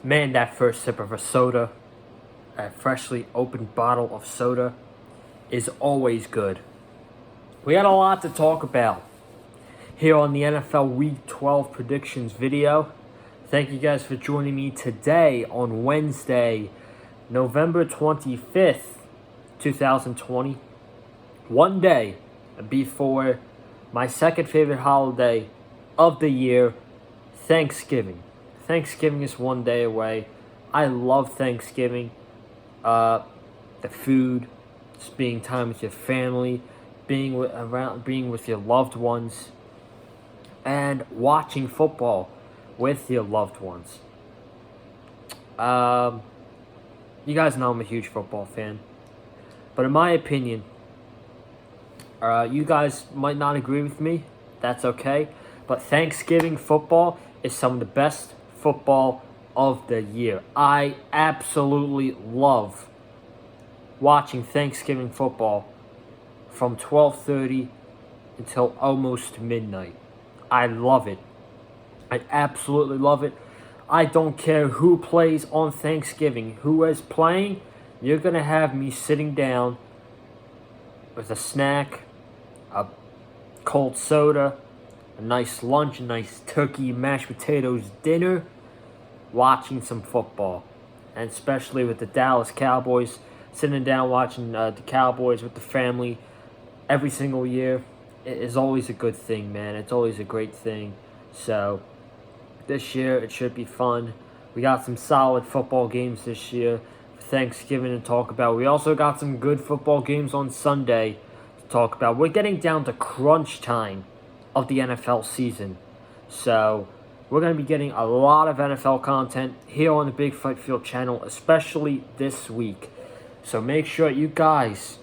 Man, that first sip of a soda, a freshly opened bottle of soda, is always good. We got a lot to talk about here on the NFL Week 12 predictions video. Thank you guys for joining me today on Wednesday, November 25th, 2020. One day before my second favorite holiday of the year, Thanksgiving. Thanksgiving is one day away. I love Thanksgiving. The food, spending time with your family, being with your loved ones, and watching football with your loved ones. You guys know I'm a huge football fan, but in my opinion, you guys might not agree with me. That's okay. But Thanksgiving football is some of the best football of the year. I absolutely love watching Thanksgiving football from 12:30 until almost midnight. I love it. I absolutely love it. I don't care who plays on Thanksgiving. Who is playing, you're going to have me sitting down with a snack, a cold soda, a nice lunch, a nice turkey, mashed potatoes dinner, watching some football. And especially with the Dallas Cowboys, sitting down watching the Cowboys with the family every single year is always a good thing, man. It's always a great thing. So this year it should be fun. We got some solid football games this year for Thanksgiving to talk about. We also got some good football games on Sunday to talk about. We're getting down to crunch time of the NFL season. So we're going to be getting a lot of NFL content here on the Big Fight Field channel, especially this week. So make sure you guys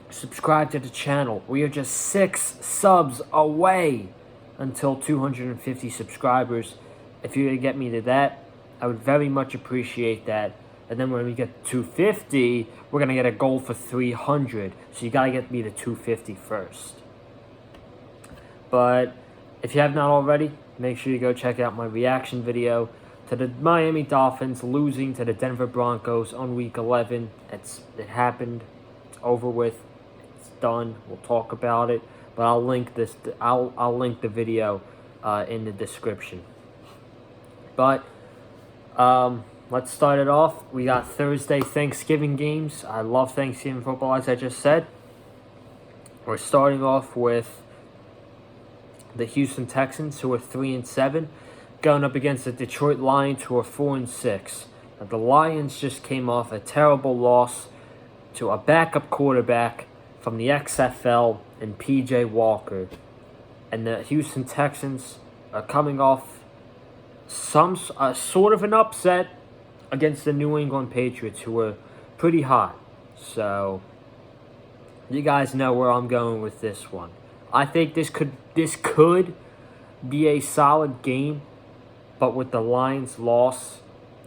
subscribe to the channel. We are just 6 subs away until 250 subscribers. If you're going to get me to that, I would very much appreciate that. And then when we get to 250, we're going to get a goal for 300. So you got to get me to 250 first. But if you have not already, make sure you go check out my reaction video to the Miami Dolphins losing to the Denver Broncos on Week 11. It happened. It's over with. It's done. We'll talk about it. But I'll link this. I'll link the video in the description. But let's start it off. We got Thursday Thanksgiving games. I love Thanksgiving football, as I just said. We're starting off with the Houston Texans, who are 3-7, going up against the Detroit Lions, who are 4-6. Now, the Lions just came off a terrible loss to a backup quarterback from the XFL and P.J. Walker. And the Houston Texans are coming off some sort of an upset against the New England Patriots, who are pretty hot. So you guys know where I'm going with this one. I think this could be a solid game, but with the Lions' loss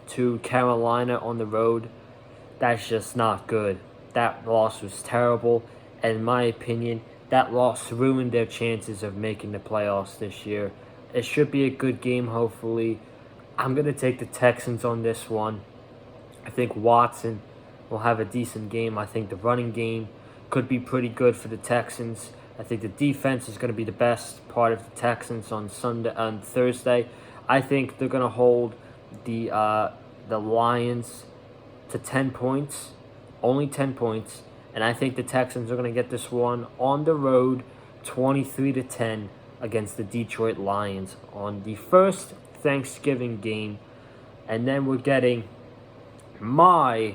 to Carolina on the road, that's just not good. That loss was terrible, and in my opinion, that loss ruined their chances of making the playoffs this year. It should be a good game, hopefully. I'm going to take the Texans on this one. I think Watson will have a decent game. I think the running game could be pretty good for the Texans. I think the defense is going to be the best part of the Texans on Thursday. I think they're going to hold the Lions to 10 points, only 10 points, and I think the Texans are going to get this one on the road, 23-10 against the Detroit Lions on the first Thanksgiving game, and then we're getting my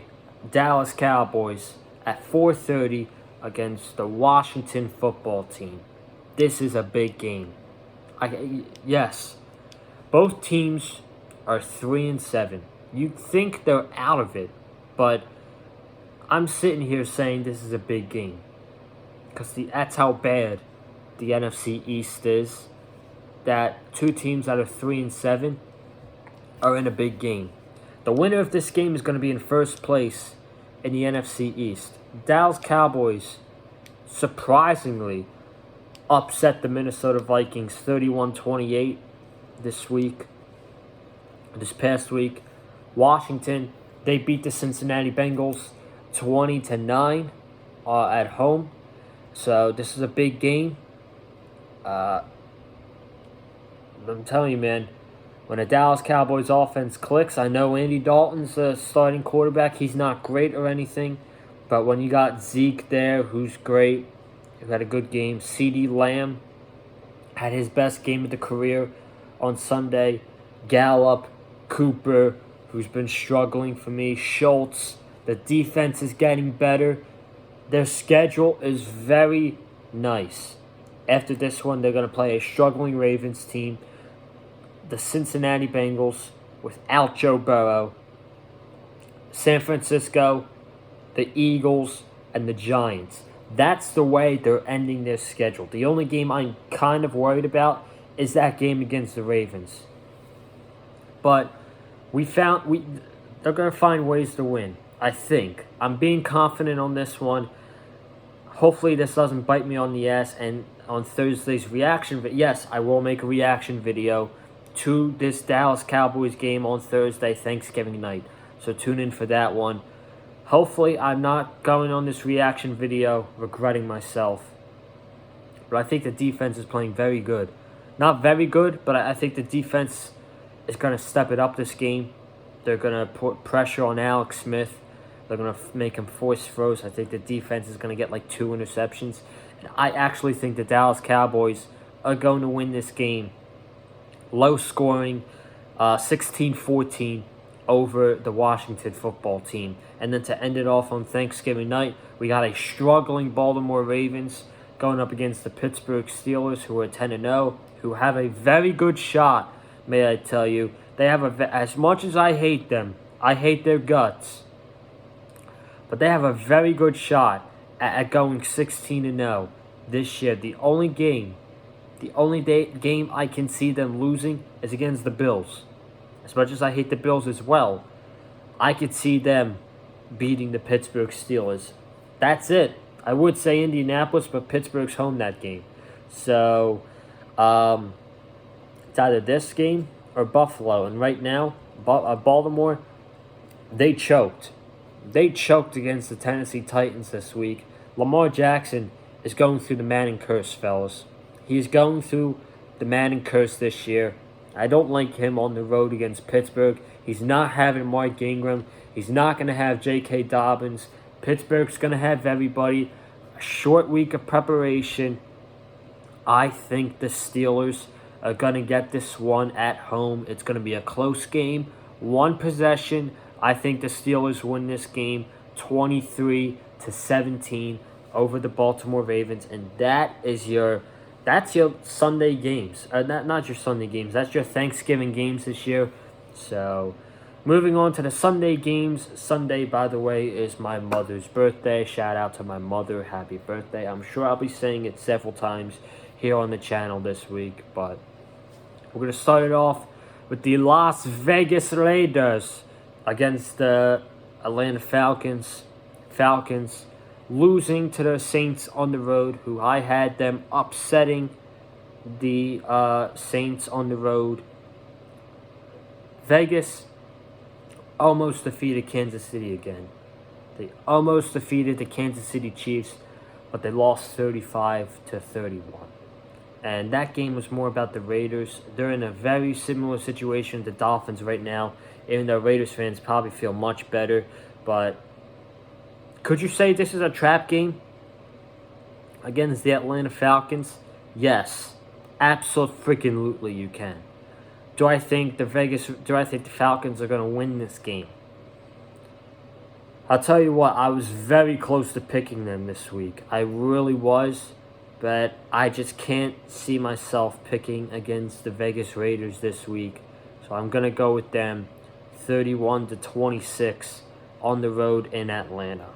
Dallas Cowboys at 4:30. Against the Washington football team. This is a big game. Yes, both teams are 3-7. You'd think they're out of it, but I'm sitting here saying this is a big game because that's how bad the NFC East is. That two teams that are 3-7 are in a big game. The winner of this game is going to be in first place in the NFC East. Dallas Cowboys surprisingly upset the Minnesota Vikings 31-28 this past week. Washington, they beat the Cincinnati Bengals 20-9 at home. So this is a big game. I'm telling you, man, when a Dallas Cowboys offense clicks, I know Andy Dalton's the starting quarterback. He's not great or anything. But when you got Zeke there, who's great, who had a good game. CeeDee Lamb had his best game of the career on Sunday. Gallup, Cooper, who's been struggling for me. Schultz. The defense is getting better. Their schedule is very nice. After this one, they're going to play a struggling Ravens team. The Cincinnati Bengals without Joe Burrow. San Francisco, the Eagles, and the Giants. That's the way they're ending their schedule. The only game I'm kind of worried about is that game against the Ravens. But they're going to find ways to win, I think. I'm being confident on this one. Hopefully this doesn't bite me on the ass. And on Thursday's reaction, yes, I will make a reaction video to this Dallas Cowboys game on Thursday, Thanksgiving night. So tune in for that one. Hopefully, I'm not going on this reaction video regretting myself. But I think the defense is playing very good. Not very good, but I think the defense is going to step it up this game. They're going to put pressure on Alex Smith. They're going to make him force throws. I think the defense is going to get like 2 interceptions. And I actually think the Dallas Cowboys are going to win this game. Low scoring, 16-14. Over the Washington football team. And then to end it off on Thanksgiving night, we got a struggling Baltimore Ravens going up against the Pittsburgh Steelers, who are 10-0, who have a very good shot, may I tell you. They have as much as I hate them, I hate their guts, but they have a very good shot at going 16-0 this year. The only game I can see them losing is against the Bills. As much as I hate the Bills as well, I could see them beating the Pittsburgh Steelers. That's it. I would say Indianapolis, but Pittsburgh's home that game. So, it's either this game or Buffalo. And right now, Baltimore, they choked. They choked against the Tennessee Titans this week. Lamar Jackson is going through the Manning curse, fellas. He is going through the Manning curse this year. I don't like him on the road against Pittsburgh. He's not having Mark Ingram. He's not going to have J.K. Dobbins. Pittsburgh's going to have everybody. A short week of preparation. I think the Steelers are going to get this one at home. It's going to be a close game. 1 possession. I think the Steelers win this game 23-17 over the Baltimore Ravens. And that's your Sunday games. Not your Sunday games. That's your Thanksgiving games this year. So, moving on to the Sunday games. Sunday, by the way, is my mother's birthday. Shout out to my mother. Happy birthday. I'm sure I'll be saying it several times here on the channel this week. But we're going to start it off with the Las Vegas Raiders against the Atlanta Falcons. Falcons losing to the Saints on the road, who I had them upsetting the Saints on the road. Vegas almost defeated Kansas City again. They almost defeated the Kansas City Chiefs, but they lost 35-31. And that game was more about the Raiders. They're in a very similar situation to the Dolphins right now, even though Raiders fans probably feel much better. But could you say this is a trap game against the Atlanta Falcons? Yes, absolutely you can. Do I think the Falcons are going to win this game? I'll tell you what, I was very close to picking them this week. I really was, but I just can't see myself picking against the Vegas Raiders this week. So I'm going to go with them 31-26 on the road in Atlanta.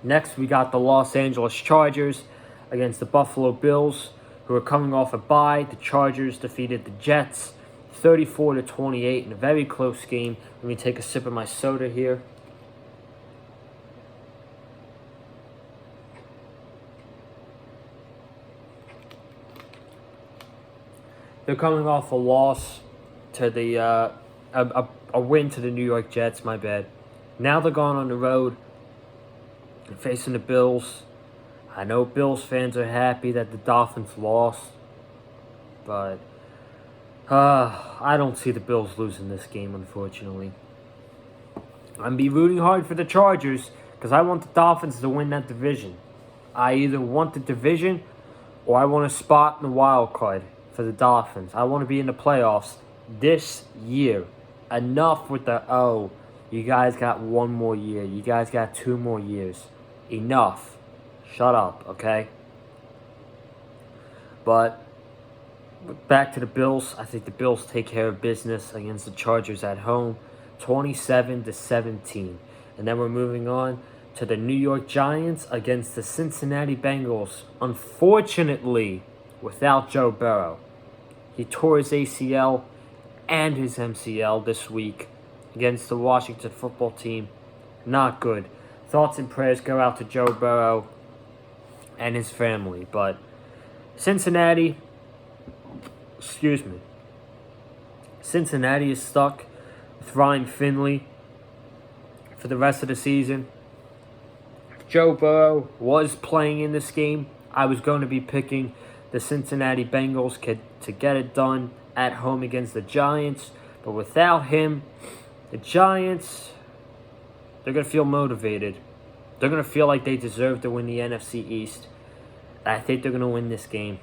Next, we got the Los Angeles Chargers against the Buffalo Bills, who are coming off a bye. The Chargers defeated the Jets 34-28 in a very close game. Let me take a sip of my soda here. They're coming off a loss to the a win to the New York Jets, my bad. Now they're going on the road and facing the Bills. I know Bills fans are happy that the Dolphins lost, but I don't see the Bills losing this game, unfortunately. I'm going to be rooting hard for the Chargers because I want the Dolphins to win that division. I either want the division or I want a spot in the wild card for the Dolphins. I want to be in the playoffs this year. Enough with the, oh, you guys got one more year. You guys got 2 more years. Enough. Shut up, okay? But back to the Bills. I think the Bills take care of business against the Chargers at home, 27-17. And then we're moving on to the New York Giants against the Cincinnati Bengals. Unfortunately, without Joe Burrow. He tore his ACL and his MCL this week against the Washington football team. Not good. Thoughts and prayers go out to Joe Burrow and his family. But Cincinnati is stuck with Ryan Finley for the rest of the season. If Joe Burrow was playing in this game, I was going to be picking the Cincinnati Bengals to get it done at home against the Giants. But without him, the Giants, they're going to feel motivated. They're going to feel like they deserve to win the NFC East. I think they're going to win this game.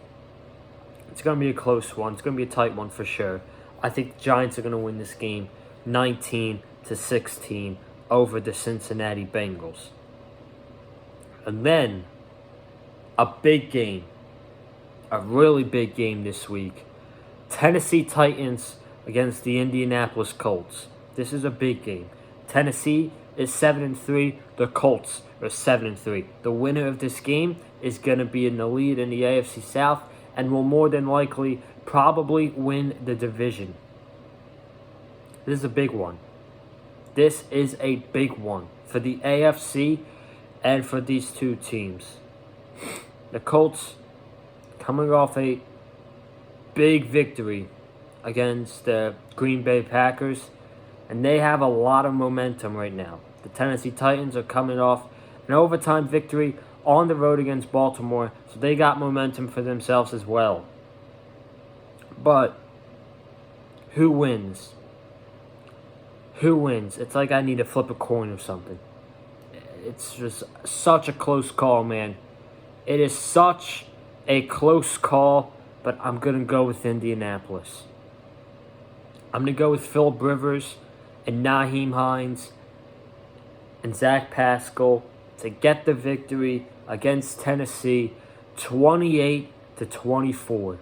It's going to be a close one. It's going to be a tight one for sure. I think the Giants are going to win this game 19-16 over the Cincinnati Bengals. And then, a big game. A really big game this week. Tennessee Titans against the Indianapolis Colts. This is a big game. Tennessee is 7-3. The Colts are 7-3. The winner of this game is going to be in the lead in the AFC South and will more than likely probably win the division. This is a big one. This is a big one for the AFC and for these two teams. The Colts coming off a big victory against the Green Bay Packers, and they have a lot of momentum right now. The Tennessee Titans are coming off an overtime victory on the road against Baltimore, so they got momentum for themselves as well. But who wins? Who wins? It's like I need to flip a coin or something. It's just such a close call, man. It is such a close call, but I'm going to go with Indianapolis. I'm going to go with Phillip Rivers and Nyheim Hines and Zach Pascal to get the victory against Tennessee, 28-24.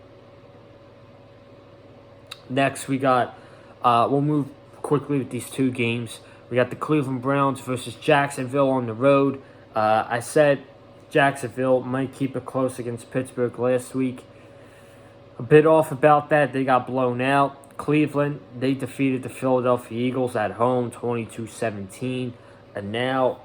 Next, we got, we'll move quickly with these two games. We got the Cleveland Browns versus Jacksonville on the road. I said Jacksonville might keep it close against Pittsburgh last week. A bit off about that. They got blown out. Cleveland, they defeated the Philadelphia Eagles at home, 22-17. And now,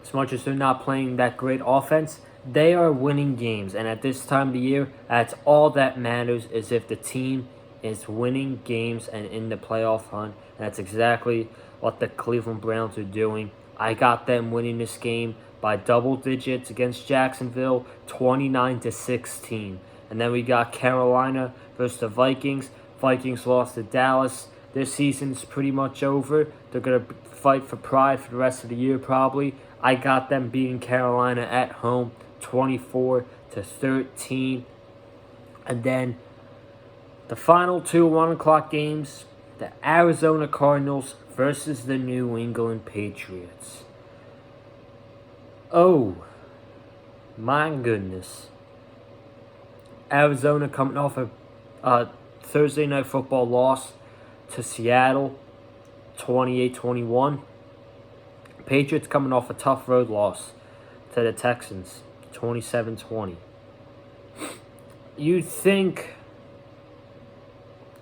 as much as they're not playing that great offense, they are winning games. And at this time of the year, that's all that matters, is if the team is winning games and in the playoff hunt. And that's exactly what the Cleveland Browns are doing. I got them winning this game by double digits against Jacksonville, 29-16. And then we got Carolina versus the Vikings. Vikings lost to Dallas. Their season's pretty much over. They're going to fight for pride for the rest of the year probably. I got them beating Carolina at home, 24-13. And then the final two 1 o'clock games, the Arizona Cardinals versus the New England Patriots. Oh, my goodness. Arizona coming off a Thursday Night Football loss to Seattle, 28-21. Patriots coming off a tough road loss to the Texans, 27-20. You think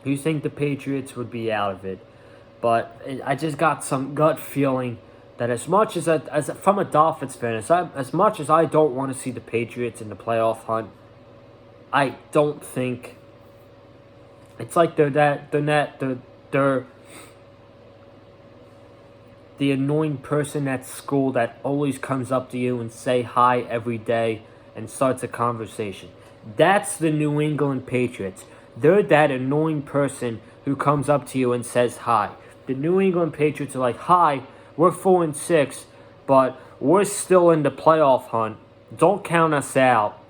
the Patriots would be out of it, but I just got some gut feeling that as much as from a Dolphins fan, as much as I don't want to see the Patriots in the playoff hunt, I don't think it's like they're the annoying person at school that always comes up to you and say hi every day and starts a conversation. That's the New England Patriots. They're that annoying person who comes up to you and says hi. The New England Patriots are like, hi, we're 4-6, but we're still in the playoff hunt. Don't count us out.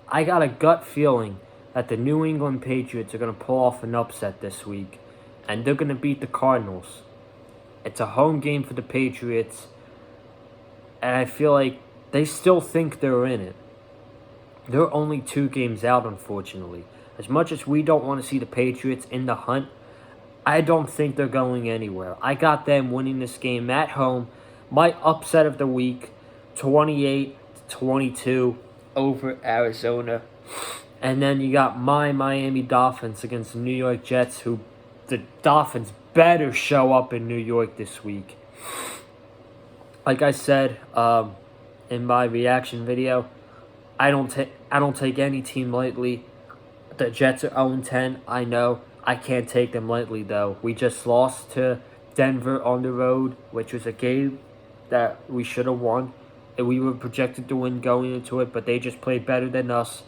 I got a gut feeling that the New England Patriots are going to pull off an upset this week, and they're going to beat the Cardinals. It's a home game for the Patriots, and I feel like they still think they're in it. They're only 2 games out, unfortunately. As much as we don't want to see the Patriots in the hunt, I don't think they're going anywhere. I got them winning this game at home. My upset of the week, 28-22 over Arizona. And then you got my Miami Dolphins against the New York Jets, who the Dolphins better show up in New York this week. Like I said in my reaction video, I don't take any team lightly. The Jets are 0-10. I know. I can't take them lightly, though. We just lost to Denver on the road, which was a game that we should have won. And we were projected to win going into it, but they just played better than us.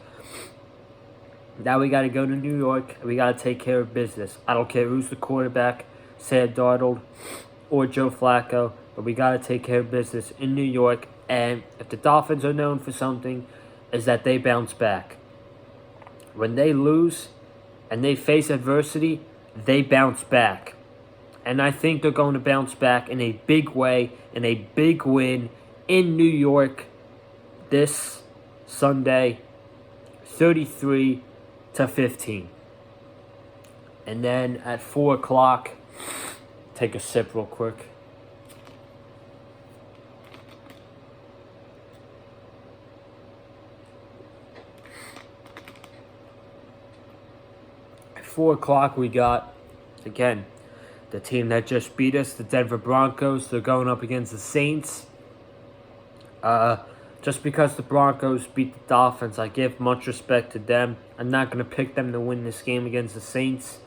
Now we got to go to New York, and we got to take care of business. I don't care who's the quarterback, Sam Darnold or Joe Flacco, but we got to take care of business in New York. And if the Dolphins are known for something, is that they bounce back. When they lose and they face adversity, they bounce back. And I think they're going to bounce back in a big way, in a big win in New York this Sunday, 33-15. And then at 4 o'clock, take a sip real quick. At 4 o'clock, we got, again, the team that just beat us, the Denver Broncos. They're going up against the Saints. Just because the Broncos beat the Dolphins, I give much respect to them. I'm not going to pick them to win this game against the Saints.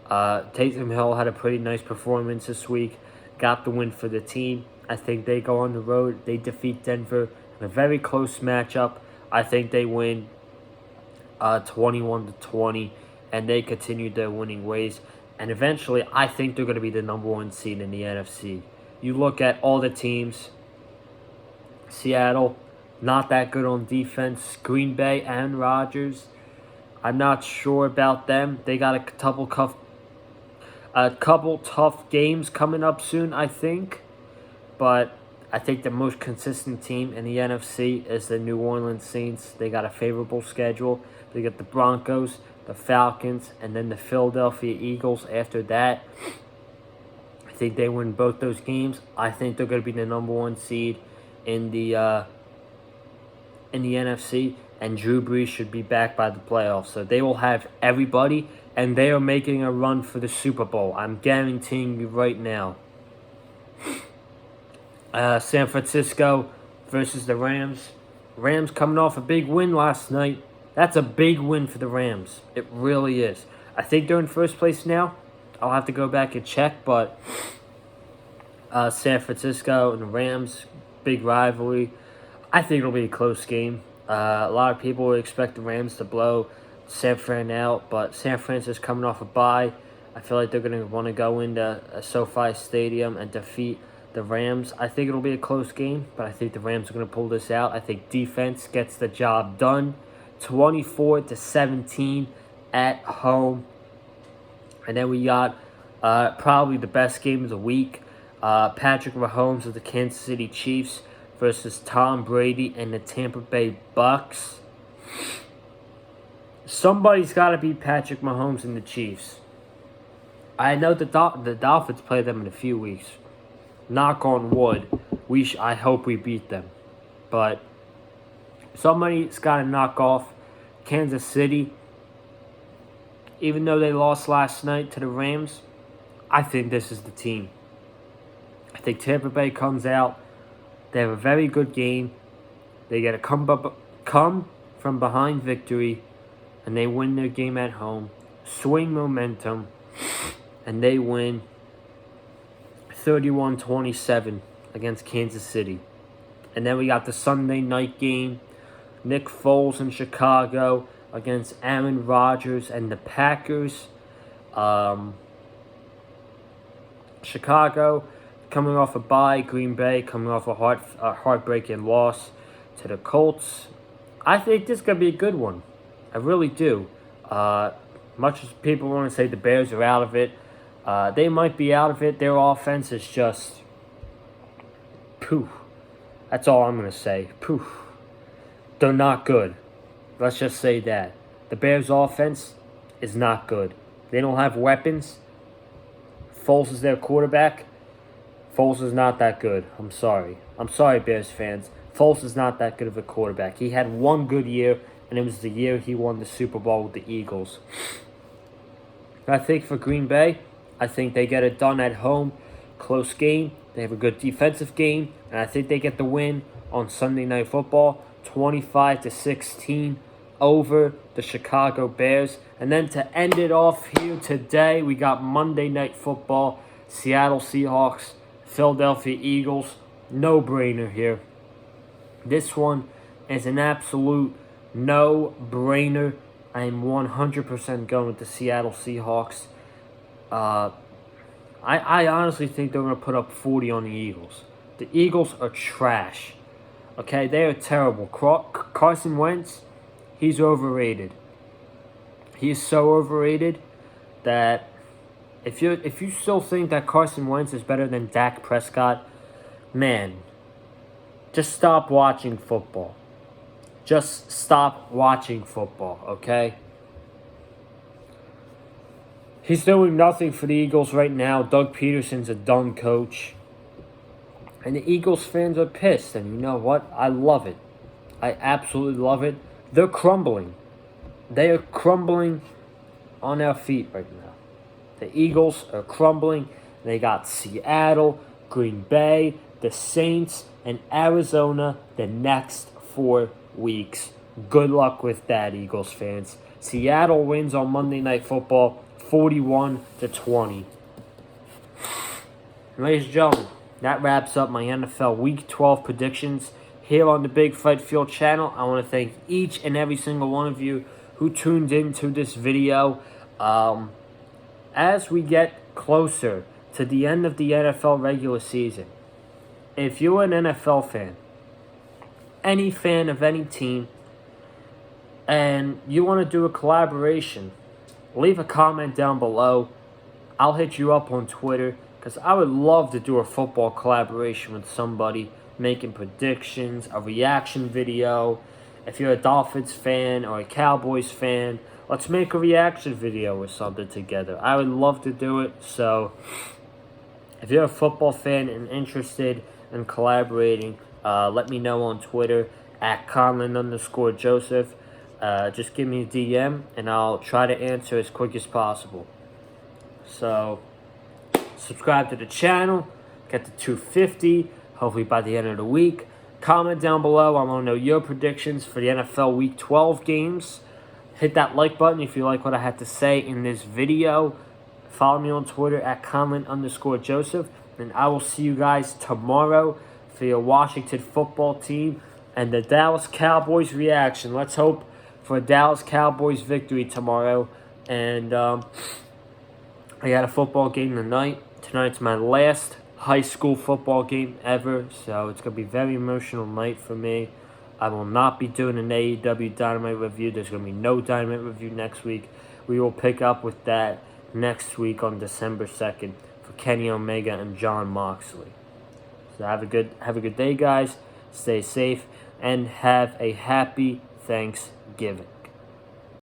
Taysom Hill had a pretty nice performance this week. Got the win for the team. I think they go on the road. They defeat Denver in a very close matchup. I think they win 21-20, and they continue their winning ways. And eventually, I think they're going to be the number 1 seed in the NFC. You look at all the teams. Seattle, not that good on defense. Green Bay and Rodgers, I'm not sure about them. They got a couple tough games coming up soon, I think. But I think the most consistent team in the NFC is the New Orleans Saints. They got a favorable schedule. They got the Broncos, the Falcons, and then the Philadelphia Eagles after that. I think they win both those games. I think they're going to be the number 1 seed in the NFC, and Drew Brees should be back by the playoffs. So they will have everybody, and they are making a run for the Super Bowl. I'm guaranteeing you right now. San Francisco versus the Rams. Rams coming off a big win last night. That's a big win for the Rams. It really is. I think they're in first place now. I'll have to go back and check, but San Francisco and the Rams, big rivalry. I think it'll be a close game. A lot of people expect the Rams to blow San Fran out, but San Francisco's coming off a bye. I feel like they're going to want to go into SoFi Stadium and defeat the Rams. I think it'll be a close game, but I think the Rams are going to pull this out. I think defense gets the job done. 24-17 at home. And then we got probably the best game of the week. Patrick Mahomes of the Kansas City Chiefs versus Tom Brady and the Tampa Bay Bucks. Somebody's got to beat Patrick Mahomes and the Chiefs. I know the Dolphins play them in a few weeks. Knock on wood. I hope we beat them. But somebody's got to knock off Kansas City. Even though they lost last night to the Rams, I think this is the team. I think Tampa Bay comes out. They have a very good game. They get a come from behind victory, and they win their game at home. Swing momentum, and they win 31-27 against Kansas City. And then we got the Sunday night game, Nick Foles in Chicago against Aaron Rodgers and the Packers. Chicago coming off a bye, Green Bay coming off a heartbreaking loss to the Colts. I think this is going to be a good one. I really do. Much as people want to say the Bears are out of it, they might be out of it. Their offense is just poof. That's all I'm going to say. Poof. They're not good. Let's just say that. The Bears' offense is not good. They don't have weapons. Foles is their quarterback. Foles is not that good. I'm sorry. I'm sorry, Bears fans. Foles is not that good of a quarterback. He had one good year, and it was the year he won the Super Bowl with the Eagles. I think for Green Bay, I think they get it done at home. Close game. They have a good defensive game, and I think they get the win on Sunday Night Football, 25-16 over the Chicago Bears. And then to end it off here today, we got Monday Night Football, Seattle Seahawks, Philadelphia Eagles. No-brainer here. This one is an absolute no-brainer. I am 100% going with the Seattle Seahawks. I honestly think they're going to put up 40 on the Eagles. The Eagles are trash. Okay, they are terrible. Carson Wentz, he's overrated. He's so overrated that if you still think that Carson Wentz is better than Dak Prescott, man, just stop watching football. Just stop watching football, okay? He's doing nothing for the Eagles right now. Doug Peterson's a dumb coach. And the Eagles fans are pissed. And you know what? I love it. I absolutely love it. They're crumbling. They are crumbling on their feet right now. The Eagles are crumbling. They got Seattle, Green Bay, the Saints, and Arizona the next 4 weeks. Good luck with that, Eagles fans. Seattle wins on Monday Night Football 41-20. Ladies and gentlemen, that wraps up my NFL Week 12 predictions here on the Big Fight Field channel. I want to thank each and every single one of you who tuned into this video. As we get closer to the end of the NFL regular season, if you're an NFL fan, any fan of any team, and you want to do a collaboration, leave a comment down below. I'll hit you up on Twitter because I would love to do a football collaboration with somebody, making predictions, a reaction video. If you're a Dolphins fan or a Cowboys fan, let's make a reaction video or something together. I would love to do it. So if you're a football fan and interested in collaborating, let me know on Twitter at Conlin_Joseph. Just give me a DM and I'll try to answer as quick as possible. So subscribe to the channel, get to 250, hopefully by the end of the week. Comment down below. I want to know your predictions for the NFL Week 12 games. Hit that like button if you like what I had to say in this video. Follow me on Twitter at Conlin_Joseph. And I will see you guys tomorrow for your Washington football team and the Dallas Cowboys reaction. Let's hope for a Dallas Cowboys victory tomorrow. And I got a football game tonight. Tonight's my last high school football game ever, so it's going to be a very emotional night for me. I will not be doing an AEW Dynamite review. There's going to be no Dynamite review next week. We will pick up with that next week on December 2nd for Kenny Omega and Jon Moxley. So have a good day, guys. Stay safe and have a happy Thanksgiving.